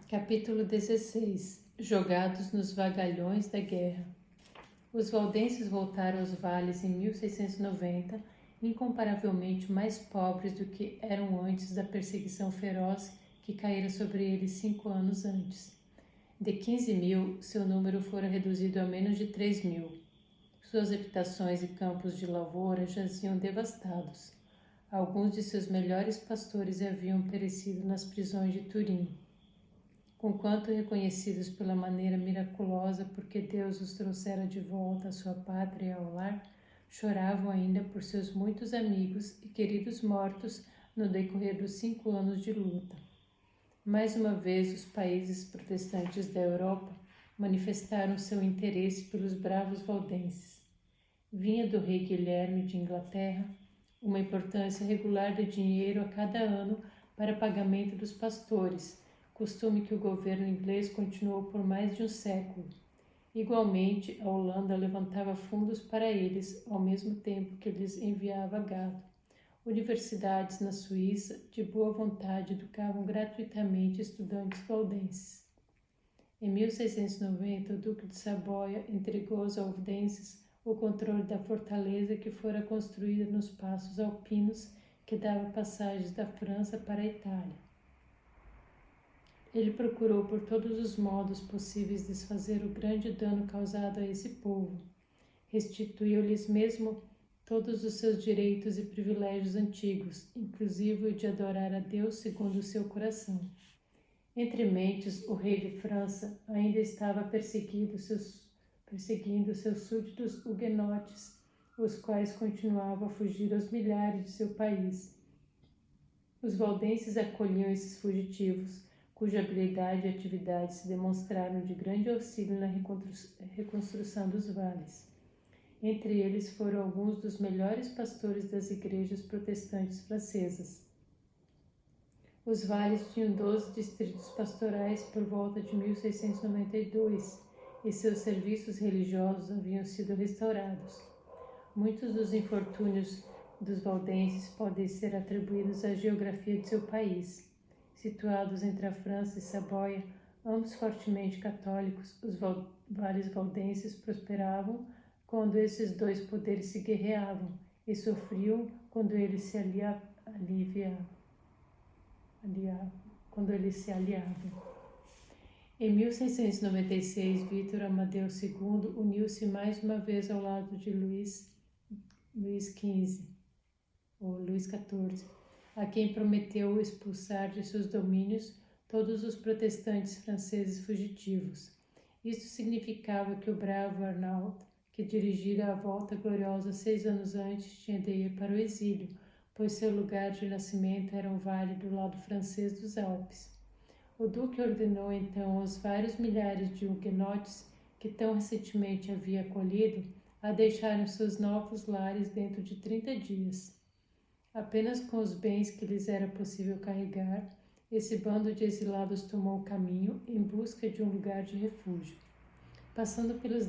Capítulo 16. Jogados nos vagalhões da guerra. Os valdenses voltaram aos vales em 1690, incomparavelmente mais pobres do que eram antes da perseguição feroz que caíra sobre eles 5 anos antes. De 15.000, seu número fora reduzido a menos de 3.000. Suas habitações e campos de lavoura jaziam devastados. Alguns de seus melhores pastores haviam perecido nas prisões de Turim. Conquanto reconhecidos pela maneira miraculosa porque Deus os trouxera de volta à sua pátria e ao lar, choravam ainda por seus muitos amigos e queridos mortos no decorrer dos 5 anos de luta. Mais uma vez, os países protestantes da Europa manifestaram seu interesse pelos bravos valdenses. Vinha do rei Guilherme de Inglaterra uma importância regular de dinheiro a cada ano para pagamento dos pastores, costume que o governo inglês continuou por mais de um século. Igualmente, a Holanda levantava fundos para eles, ao mesmo tempo que lhes enviava gado. Universidades na Suíça, de boa vontade, educavam gratuitamente estudantes valdenses. Em 1690, o Duque de Saboia entregou aos valdenses o controle da fortaleza que fora construída nos passos alpinos que dava passagens da França para a Itália. Ele procurou por todos os modos possíveis desfazer o grande dano causado a esse povo. Restituiu-lhes mesmo todos os seus direitos e privilégios antigos, inclusive o de adorar a Deus segundo o seu coração. Entre mentes, o rei de França ainda estava perseguindo seus súditos huguenotes, os quais continuavam a fugir aos milhares de seu país. Os valdenses acolhiam esses fugitivos, cuja habilidade e atividade se demonstraram de grande auxílio na reconstrução dos vales. Entre eles foram alguns dos melhores pastores das igrejas protestantes francesas. Os vales tinham 12 distritos pastorais por volta de 1692 e seus serviços religiosos haviam sido restaurados. Muitos dos infortúnios dos valdenses podem ser atribuídos à geografia de seu país. Situados entre a França e Saboia, ambos fortemente católicos, os vales valdenses prosperavam quando esses dois poderes se guerreavam e sofriam quando eles se aliavam. Em 1696, Vítor Amadeu II uniu-se mais uma vez ao lado de Luís XV, a quem prometeu expulsar de seus domínios todos os protestantes franceses fugitivos. Isto significava que o bravo Arnaud, que dirigira a volta gloriosa 6 anos antes, tinha de ir para o exílio, pois seu lugar de nascimento era um vale do lado francês dos Alpes. O duque ordenou então aos vários milhares de huguenotes que tão recentemente havia acolhido a deixarem seus novos lares dentro de 30 dias. Apenas com os bens que lhes era possível carregar, esse bando de exilados tomou o caminho em busca de um lugar de refúgio. Passando pelos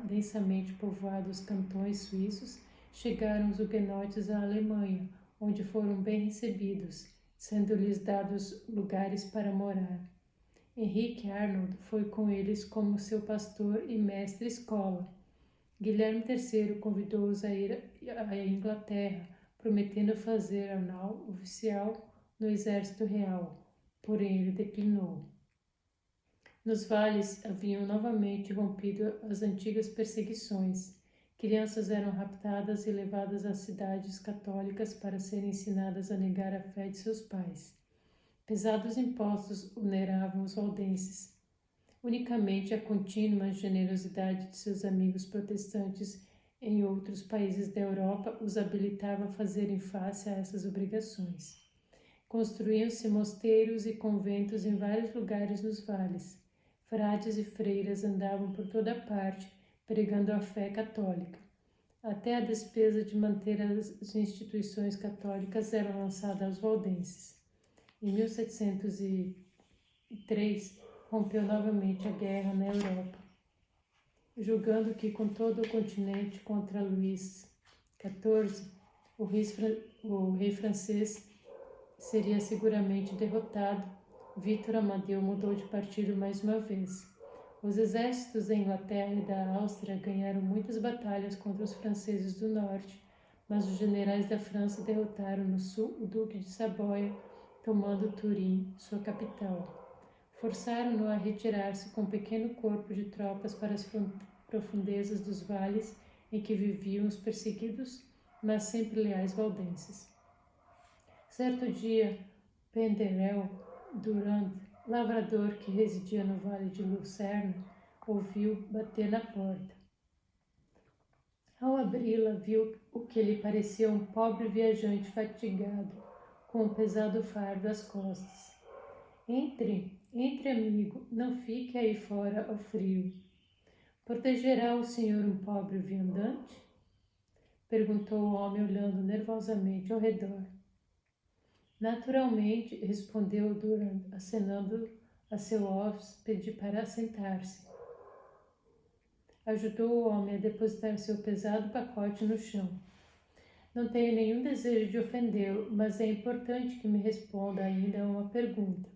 densamente povoados cantões suíços, chegaram os huguenotes à Alemanha, onde foram bem recebidos, sendo-lhes dados lugares para morar. Henrique Arnold foi com eles como seu pastor e mestre-escola. Guilherme III convidou-os a ir à Inglaterra, prometendo fazer Arnaud oficial no exército real, porém ele declinou. Nos vales haviam novamente rompido as antigas perseguições. Crianças eram raptadas e levadas às cidades católicas para serem ensinadas a negar a fé de seus pais. Pesados impostos oneravam os valdenses. Unicamente a contínua generosidade de seus amigos protestantes em outros países da Europa os habilitava a fazerem face a essas obrigações. Construíam-se mosteiros e conventos em vários lugares nos vales. Frades e freiras andavam por toda parte, pregando a fé católica. Até a despesa de manter as instituições católicas era lançada aos valdenses. Em 1703, rompeu novamente a guerra na Europa. Julgando que com todo o continente contra Luís XIV, o rei francês seria seguramente derrotado, Vítor Amadeu mudou de partido mais uma vez. Os exércitos da Inglaterra e da Áustria ganharam muitas batalhas contra os franceses do norte, mas os generais da França derrotaram no sul o Duque de Saboia, tomando Turim, sua capital. Forçaram-no a retirar-se com um pequeno corpo de tropas para as profundezas dos vales em que viviam os perseguidos, mas sempre leais valdenses. Certo dia, Penderel Durand, lavrador que residia no vale de Lucerna, ouviu bater na porta. Ao abri-la, viu o que lhe parecia um pobre viajante fatigado, com um pesado fardo às costas. Entre, amigo, não fique aí fora ao frio. Protegerá o senhor um pobre viandante? Perguntou o homem, olhando nervosamente ao redor. Naturalmente, respondeu Durand, acenando a seu hóspede para assentar-se. Ajudou o homem a depositar seu pesado pacote no chão. Não tenho nenhum desejo de ofendê-lo, mas é importante que me responda ainda a uma pergunta.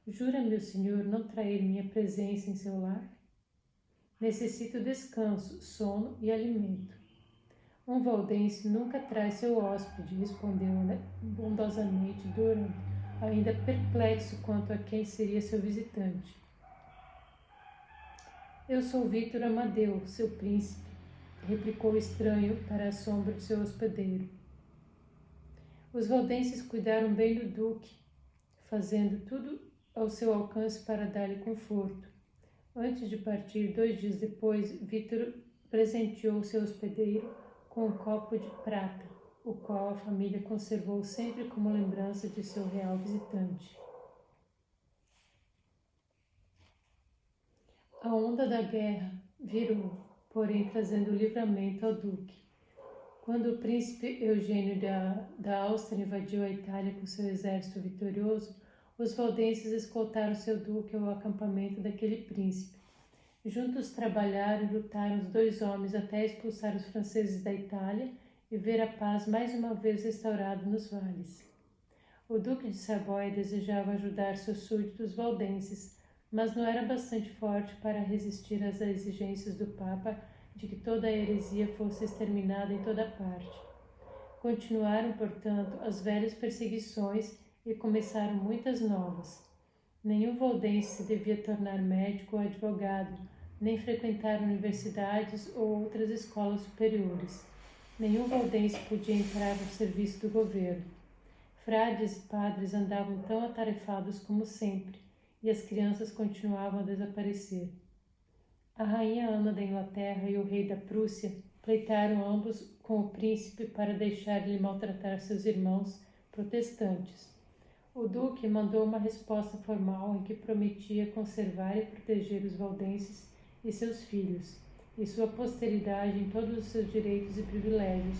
Jura, meu senhor, não trair minha presença em seu lar? Necessito descanso, sono e alimento. Um valdense nunca traz seu hóspede, respondeu bondosamente Durand, ainda perplexo quanto a quem seria seu visitante. Eu sou Vítor Amadeu, seu príncipe, replicou o estranho para a sombra de seu hospedeiro. Os valdenses cuidaram bem do duque, fazendo tudo ao seu alcance para dar-lhe conforto. Antes de partir, 2 dias depois, Vítor presenteou seu hospedeiro com um copo de prata, o qual a família conservou sempre como lembrança de seu real visitante. A onda da guerra virou, porém trazendo livramento ao duque. Quando o príncipe Eugênio da Áustria invadiu a Itália com seu exército vitorioso, os valdenses escoltaram seu duque ao acampamento daquele príncipe. Juntos trabalharam e lutaram os 2 homens até expulsar os franceses da Itália e ver a paz mais uma vez restaurada nos vales. O duque de Saboia desejava ajudar seus súditos valdenses, mas não era bastante forte para resistir às exigências do Papa de que toda a heresia fosse exterminada em toda parte. Continuaram, portanto, as velhas perseguições e começaram muitas novas. Nenhum valdense se devia tornar médico ou advogado, nem frequentar universidades ou outras escolas superiores. Nenhum valdense podia entrar no serviço do governo. Frades e padres andavam tão atarefados como sempre, e as crianças continuavam a desaparecer. A rainha Ana da Inglaterra e o rei da Prússia pleitaram ambos com o príncipe para deixar-lhe maltratar seus irmãos protestantes. O duque mandou uma resposta formal em que prometia conservar e proteger os valdenses e seus filhos, e sua posteridade em todos os seus direitos e privilégios,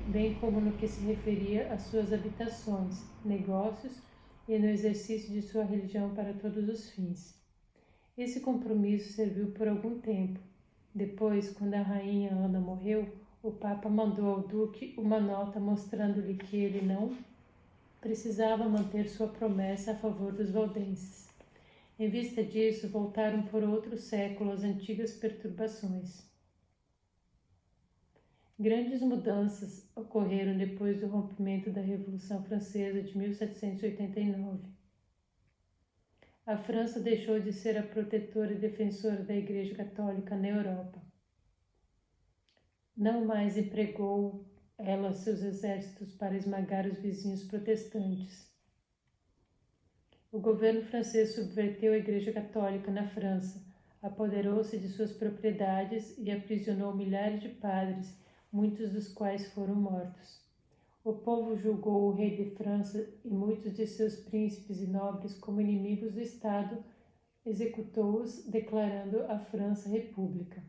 bem como no que se referia às suas habitações, negócios e no exercício de sua religião para todos os fins. Esse compromisso serviu por algum tempo. Depois, quando a rainha Ana morreu, o Papa mandou ao duque uma nota mostrando-lhe que ele não precisava manter sua promessa a favor dos valdenses. Em vista disso, voltaram por outro século as antigas perturbações. Grandes mudanças ocorreram depois do rompimento da Revolução Francesa de 1789. A França deixou de ser a protetora e defensora da Igreja Católica na Europa. Não mais empregou ela seus exércitos para esmagar os vizinhos protestantes. O governo francês subverteu a Igreja Católica na França, apoderou-se de suas propriedades e aprisionou milhares de padres, muitos dos quais foram mortos. O povo julgou o rei de França e muitos de seus príncipes e nobres como inimigos do Estado, executou-os, declarando a França república.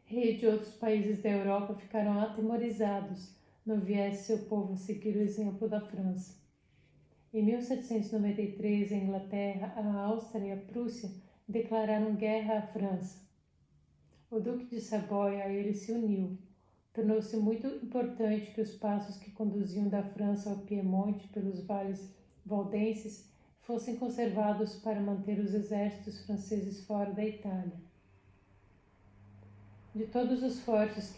Reis de outros países da Europa ficaram atemorizados, não viesse seu povo seguir o exemplo da França. Em 1793, a Inglaterra, a Áustria e a Prússia declararam guerra à França. O Duque de Saboia a ele se uniu. Tornou-se muito importante que os passos que conduziam da França ao Piemonte pelos vales valdenses fossem conservados para manter os exércitos franceses fora da Itália. De todos os fortes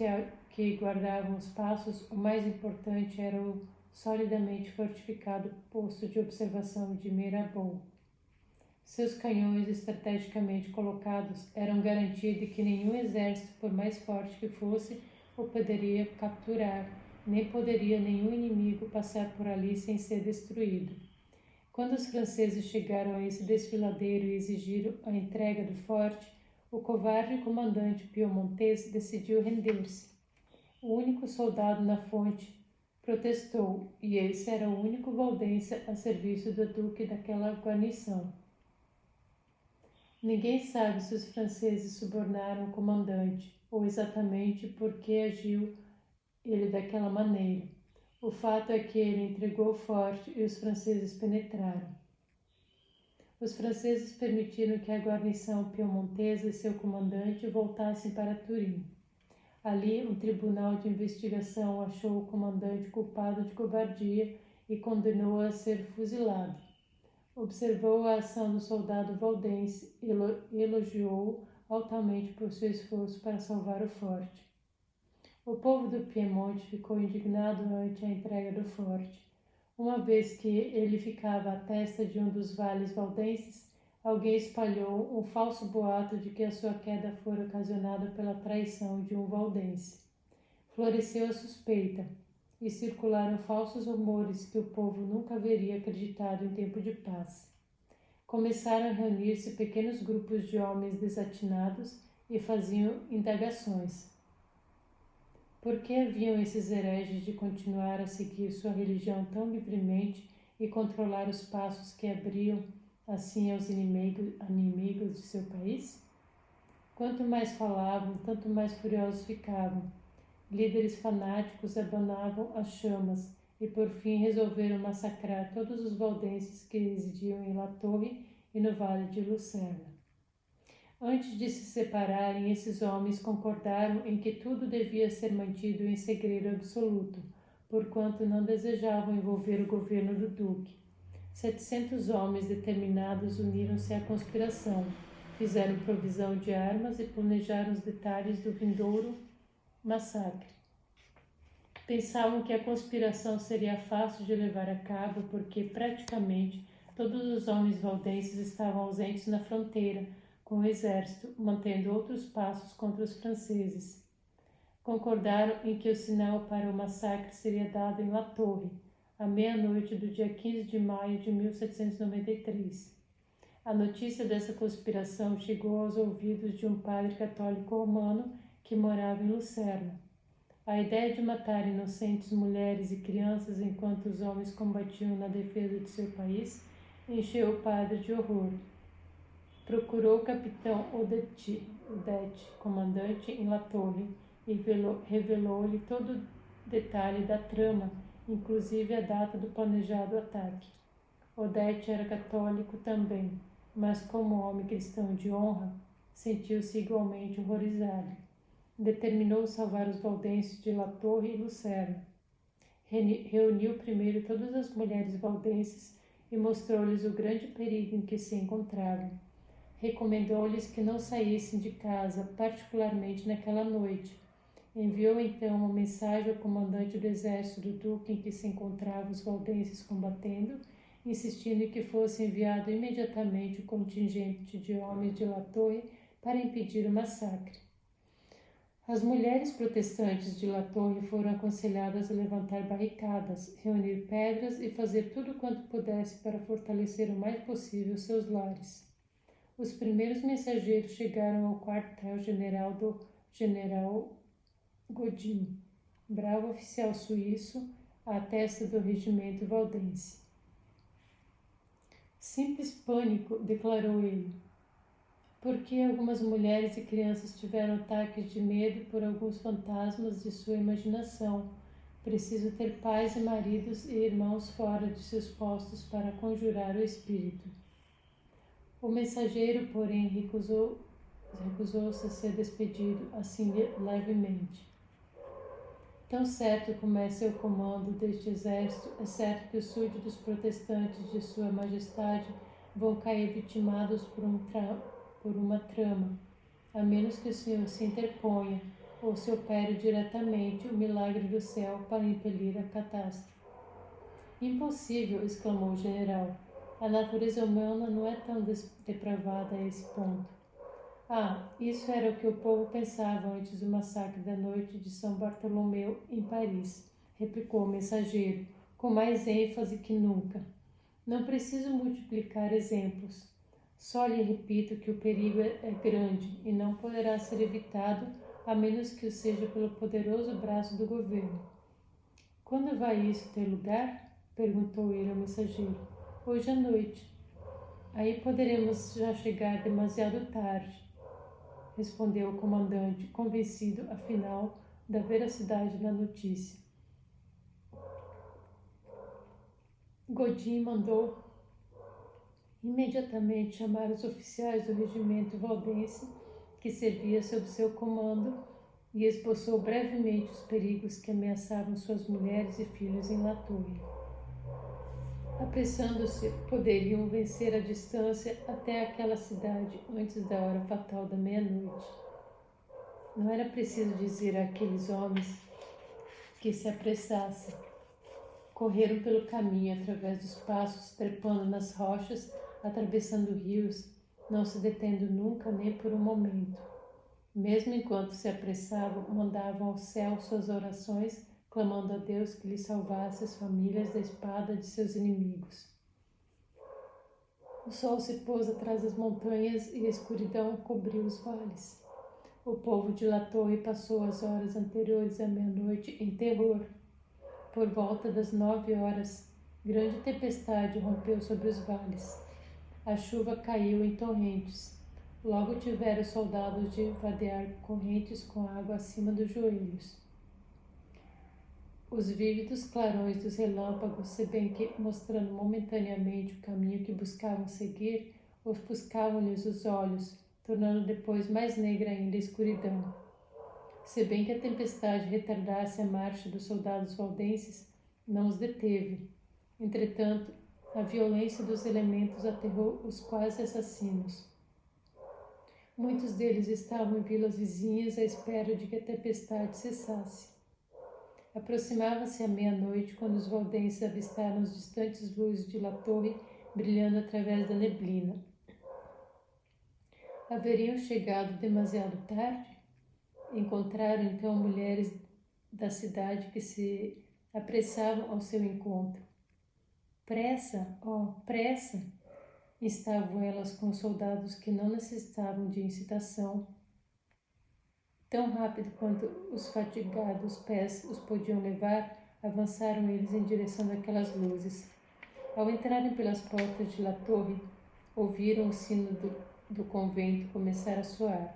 que guardavam os passos, o mais importante era o solidamente fortificado posto de observação de Mirabeau. Seus canhões estrategicamente colocados eram garantia de que nenhum exército, por mais forte que fosse, o poderia capturar, nem poderia nenhum inimigo passar por ali sem ser destruído. Quando os franceses chegaram a esse desfiladeiro e exigiram a entrega do forte, o covarde comandante piemontês decidiu render-se. O único soldado na fonte protestou, e esse era o único valdense a serviço do duque daquela guarnição. Ninguém sabe se os franceses subornaram o comandante, ou exatamente por que agiu ele daquela maneira. O fato é que ele entregou o forte e os franceses penetraram. Os franceses permitiram que a guarnição piemontesa e seu comandante voltassem para Turim. Ali, um tribunal de investigação achou o comandante culpado de covardia e condenou-o a ser fuzilado. Observou a ação do soldado valdense e elogiou-o altamente por seu esforço para salvar o forte. O povo do Piemonte ficou indignado ante a entrega do forte. Uma vez que ele ficava à testa de um dos vales valdenses, alguém espalhou um falso boato de que a sua queda fora ocasionada pela traição de um valdense. Floresceu a suspeita, e circularam falsos rumores que o povo nunca haveria acreditado em tempo de paz. Começaram a reunir-se pequenos grupos de homens desatinados e faziam indagações. Por que haviam esses hereges de continuar a seguir sua religião tão livremente e controlar os passos que abriam assim aos inimigos de seu país? Quanto mais falavam, tanto mais furiosos ficavam. Líderes fanáticos abanavam as chamas e por fim resolveram massacrar todos os valdenses que residiam em La Torre e no Vale de Lucerna. Antes de se separarem, esses homens concordaram em que tudo devia ser mantido em segredo absoluto, porquanto não desejavam envolver o governo do duque. 700 homens determinados uniram-se à conspiração, fizeram provisão de armas e planejaram os detalhes do vindouro massacre. Pensavam que a conspiração seria fácil de levar a cabo porque, praticamente, todos os homens valdenses estavam ausentes na fronteira, com o exército, mantendo outros passos contra os franceses. Concordaram em que o sinal para o massacre seria dado em La Torre, à meia-noite do dia 15 de maio de 1793. A notícia dessa conspiração chegou aos ouvidos de um padre católico romano que morava em Lucerna. A ideia de matar inocentes mulheres e crianças enquanto os homens combatiam na defesa de seu país encheu o padre de horror. Procurou o capitão Odette, comandante em La Torre, e revelou-lhe todo o detalhe da trama, inclusive a data do planejado ataque. Odette era católico também, mas como homem cristão de honra, sentiu-se igualmente horrorizado. Determinou salvar os valdenses de La Torre e Lucerna. Reuniu primeiro todas as mulheres valdenses e mostrou-lhes o grande perigo em que se encontravam. Recomendou-lhes que não saíssem de casa, particularmente naquela noite. Enviou então uma mensagem ao comandante do exército do duque em que se encontravam os valdenses combatendo, insistindo em que fosse enviado imediatamente o contingente de homens de La Torre para impedir o massacre. As mulheres protestantes de La Torre foram aconselhadas a levantar barricadas, reunir pedras e fazer tudo quanto pudesse para fortalecer o mais possível seus lares. Os primeiros mensageiros chegaram ao quartel-general do general Godin, bravo oficial suíço, à testa do regimento valdense. Simples pânico, declarou ele. Porque algumas mulheres e crianças tiveram ataques de medo por alguns fantasmas de sua imaginação. Preciso ter pais e maridos e irmãos fora de seus postos para conjurar o espírito. O mensageiro, porém, recusou-se a ser despedido assim levemente. Tão certo como é seu comando deste exército, é certo que os súditos protestantes de Sua Majestade vão cair vitimados por uma trama, a menos que o Senhor se interponha ou se opere diretamente o milagre do céu para impelir a catástrofe. Impossível, exclamou o general. A natureza humana não é tão depravada a esse ponto. Ah, isso era o que o povo pensava antes do massacre da noite de São Bartolomeu em Paris, replicou o mensageiro, com mais ênfase que nunca. Não preciso multiplicar exemplos. Só lhe repito que o perigo é grande e não poderá ser evitado a menos que o seja pelo poderoso braço do governo. Quando vai isso ter lugar? Perguntou ele ao mensageiro. Hoje à noite. Aí poderemos já chegar demasiado tarde, respondeu o comandante, convencido, afinal, da veracidade da notícia. Godin mandou imediatamente chamar os oficiais do regimento valdense que servia sob seu comando e esboçou brevemente os perigos que ameaçavam suas mulheres e filhos em La Tour. Apressando-se, poderiam vencer a distância até aquela cidade antes da hora fatal da meia-noite. Não era preciso dizer àqueles homens que se apressassem. Correram pelo caminho através dos passos, trepando nas rochas, atravessando rios, não se detendo nunca nem por um momento. Mesmo enquanto se apressavam, mandavam ao céu suas orações, clamando a Deus que lhes salvasse as famílias da espada de seus inimigos. O sol se pôs atrás das montanhas e a escuridão cobriu os vales. O povo de La Tour passou as horas anteriores à meia-noite em terror. Por volta das 9 horas, grande tempestade rompeu sobre os vales. A chuva caiu em torrentes. Logo tiveram os soldados de vadear correntes com água acima dos joelhos. Os vívidos clarões dos relâmpagos, se bem que mostrando momentaneamente o caminho que buscavam seguir, ofuscavam-lhes os olhos, tornando depois mais negra ainda a escuridão. Se bem que a tempestade retardasse a marcha dos soldados valdenses, não os deteve. Entretanto, a violência dos elementos aterrou os quase assassinos. Muitos deles estavam em vilas vizinhas à espera de que a tempestade cessasse. Aproximava-se a meia-noite quando os valdenses avistaram as distantes luzes de La Torre brilhando através da neblina. Haveriam chegado demasiado tarde? Encontraram então mulheres da cidade que se apressavam ao seu encontro. Pressa, oh, pressa! Estavam elas com os soldados que não necessitavam de incitação. Tão rápido quanto os fatigados pés os podiam levar, avançaram eles em direção daquelas luzes. Ao entrarem pelas portas de La Torre, ouviram o sino do convento começar a soar.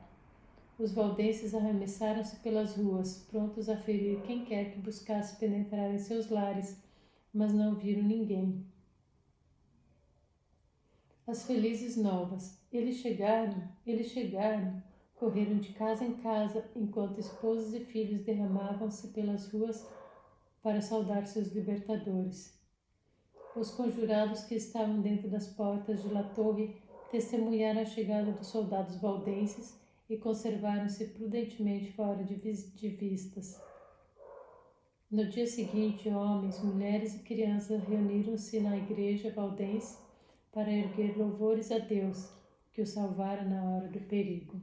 Os valdenses arremessaram-se pelas ruas, prontos a ferir quem quer que buscasse penetrar em seus lares, mas não viram ninguém. As felizes novas. Eles chegaram, correram de casa em casa, enquanto esposas e filhos derramavam-se pelas ruas para saudar seus libertadores. Os conjurados que estavam dentro das portas de La Torre testemunharam a chegada dos soldados valdenses e conservaram-se prudentemente fora de vistas. No dia seguinte, homens, mulheres e crianças reuniram-se na igreja valdense para erguer louvores a Deus, que os salvara na hora do perigo.